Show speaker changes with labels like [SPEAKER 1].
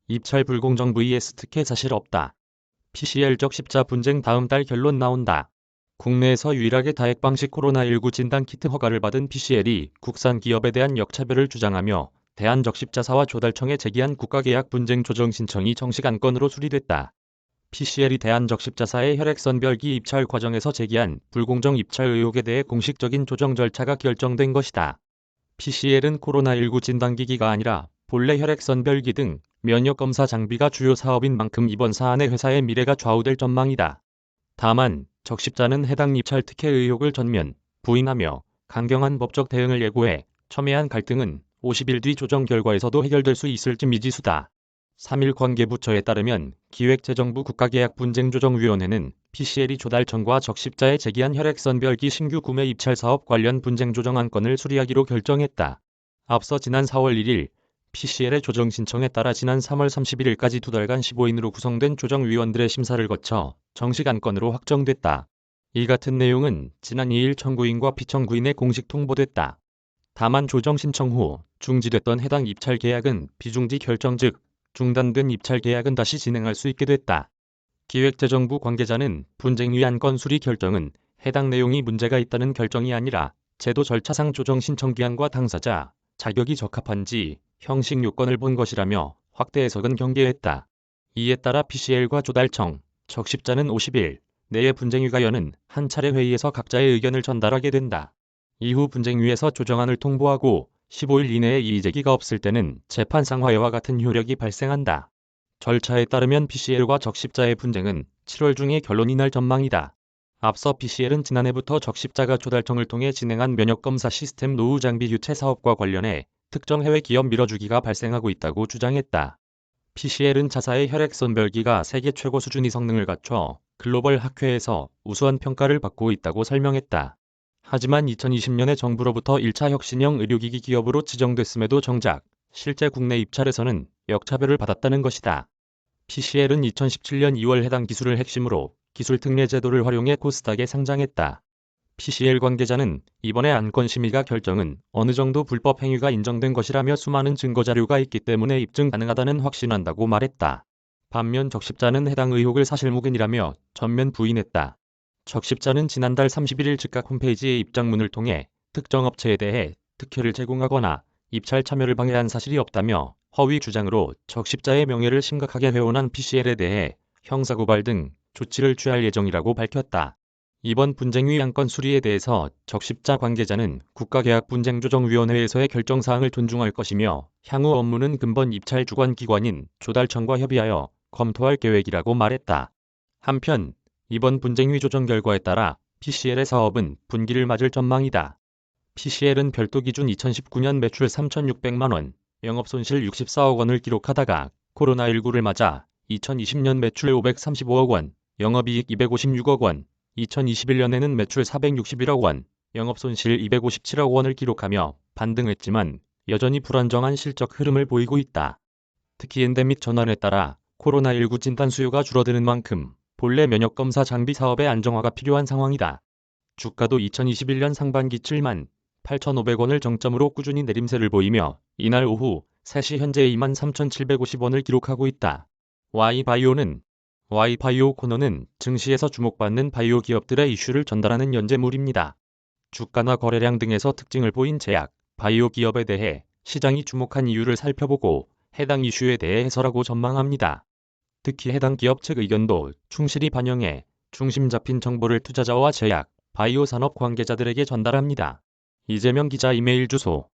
[SPEAKER 1] 입찰 불공정 vs 특혜 사실 없다. PCR 적십자 분쟁 다음 달 결론 나온다. 국내에서 유일하게 다핵 방식 코로나19 진단키트 허가를 받은 PCL이 국산 기업에 대한 역차별을 주장하며 대한적십자사와 조달청에 제기한 국가계약 분쟁 조정 신청이 정식 안건으로 수리됐다. PCL이 대한적십자사의 혈액선별기 입찰 과정에서 제기한 불공정 입찰 의혹에 대해 공식적인 조정 절차가 결정된 것이다. PCL은 코로나19 진단기기가 아니라 본래 혈액선별기 등 면역검사 장비가 주요 사업인 만큼 이번 사안의 회사의 미래가 좌우될 전망이다. 다만 적십자는 해당 입찰 특혜 의혹을 전면 부인하며 강경한 법적 대응을 예고해 첨예한 갈등은 50일 뒤 조정 결과에서도 해결될 수 있을지 미지수다. 3일 관계부처에 따르면 기획재정부 국가계약분쟁조정위원회는 PCL이 조달청과 적십자에 제기한 혈액선별기 신규 구매 입찰 사업 관련 분쟁 조정 안건을 수리하기로 결정했다. 앞서 지난 4월 1일 PCL의 조정 신청에 따라 지난 3월 31일까지 2달간 15인으로 구성된 조정위원들의 심사를 거쳐 정식 안건으로 확정됐다. 이 같은 내용은 지난 2일 청구인과 피청구인에 공식 통보됐다. 다만 조정 신청 후 중지됐던 해당 입찰 계약은 비중지 결정 즉 중단된 입찰 계약은 다시 진행할 수 있게 됐다. 기획재정부 관계자는 분쟁위 안건 수리 결정은 해당 내용이 문제가 있다는 결정이 아니라 제도 절차상 조정 신청 기한과 당사자, 자격이 적합한지 형식 요건을 본 것이라며 확대 해석은 경계했다. 이에 따라 PCL과 조달청, 적십자는 50일 내에 분쟁위가 여는 한 차례 회의에서 각자의 의견을 전달하게 된다. 이후 분쟁위에서 조정안을 통보하고 15일 이내에 이의제기가 없을 때는 재판상 화해와 같은 효력이 발생한다. 절차에 따르면 PCL과 적십자의 분쟁은 7월 중에 결론이 날 전망이다. 앞서 PCL은 지난해부터 적십자가 조달청을 통해 진행한 면역검사 시스템 노후 장비 교체 사업과 관련해 특정 해외 기업 밀어주기가 발생하고 있다고 주장했다. PCL은 자사의 혈액선별기가 세계 최고 수준의 성능을 갖춰 글로벌 학회에서 우수한 평가를 받고 있다고 설명했다. 하지만 2020년에 정부로부터 1차 혁신형 의료기기 기업으로 지정됐음에도 정작 실제 국내 입찰에서는 역차별을 받았다는 것이다. PCL은 2017년 2월 해당 기술을 핵심으로 기술 특례 제도를 활용해 코스닥에 상장했다. PCL 관계자는 이번의 안건 심의가 결정은 어느 정도 불법 행위가 인정된 것이라며 수많은 증거자료가 있기 때문에 입증 가능하다는 확신한다고 말했다. 반면 적십자는 해당 의혹을 사실무근이라며 전면 부인했다. 적십자는 지난달 31일 즉각 홈페이지의 입장문을 통해 특정 업체에 대해 특혜를 제공하거나 입찰 참여를 방해한 사실이 없다며 허위 주장으로 적십자의 명예를 심각하게 회원한 PCL에 대해 형사고발 등 조치를 취할 예정이라고 밝혔다. 이번 분쟁위 안건 수리에 대해서 적십자 관계자는 국가계약분쟁조정위원회에서의 결정사항을 존중할 것이며 향후 업무는 근본 입찰 주관기관인 조달청과 협의하여 검토할 계획이라고 말했다. 한편 이번 분쟁위 조정 결과에 따라 PCL의 사업은 분기를 맞을 전망이다. PCL은 별도 기준 2019년 매출 3,600만 원, 영업손실 64억 원을 기록하다가 코로나19를 맞아 2020년 매출 535억 원, 영업이익 256억 원, 2021년에는 매출 461억 원, 영업손실 257억 원을 기록하며 반등했지만 여전히 불안정한 실적 흐름을 보이고 있다. 특히 엔데믹 전환에 따라 코로나19 진단 수요가 줄어드는 만큼 본래 면역검사 장비 사업의 안정화가 필요한 상황이다. 주가도 2021년 상반기 7만 8,500원을 정점으로 꾸준히 내림세를 보이며 이날 오후 3시 현재 23,750원을 기록하고 있다. Y바이오 코너는 증시에서 주목받는 바이오 기업들의 이슈를 전달하는 연재물입니다. 주가나 거래량 등에서 특징을 보인 제약, 바이오 기업에 대해 시장이 주목한 이유를 살펴보고 해당 이슈에 대해 해설하고 전망합니다. 특히 해당 기업 측 의견도 충실히 반영해 중심 잡힌 정보를 투자자와 제약, 바이오 산업 관계자들에게 전달합니다. 이재명 기자 이메일 주소